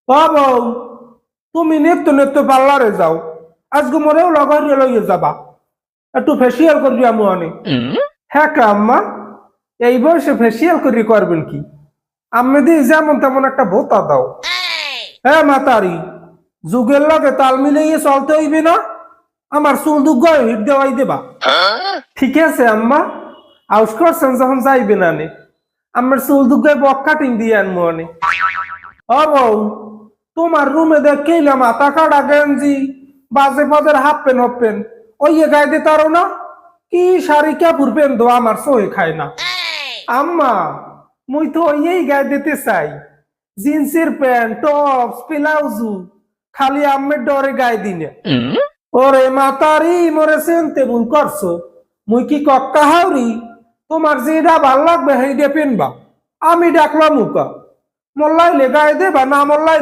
ও বউ, তুমি নিত্য নিত্য পার্লারে যাও, আজকে মরেও লগরে লইয়ে যাবা, একটু ফেসিয়াল করবি আমি অনেক। হ্যাঁ কা আম্মা, এই বয়সে ফেসিয়াল করি করবেন কি? আম্মে দি যেমন তেমন একটা ভোতা দাও। হ্যাঁ মাতারি, যুগের লগে তাল মিলিয়ে চলতে হইবে না? আমার চুল দুগ্গ হিট দেওয়াই দেবা। ঠিক আছে আম্মা, আউস করছেন যখন যাইবে না নে, আমার চুল দুগ্গায় বক কাটিং দিয়ে আনবো অনেক। ও বউ, তোমার রুমে দেখেইলাম মাথা কাটা গেঞ্জি, বাজে বাজের হাফ প্যান্ট হাফ প্যান্ট, ওই গায়ে দিতে পারো না? কি শাড়ি কাপড় প্যান্ট দো আমার সহে খায় না। আম্মা, মুই তো ওই গায়ে দিতে চাই, জিন্সের প্যান্ট টপস ব্লাউজু, খালি আম্মের ডরে গায়ে দিনে। ওরে মাতারি, মোরে সেনতে ভুল করছো, মুই কি কক্কা হাওরি? তোমার যেটা ভাল লাগবে সেইটা পেনবা, আমি ডাকলাম মুকা, মোল্লাইলে গায়ে দেবা না মোল্লাইলে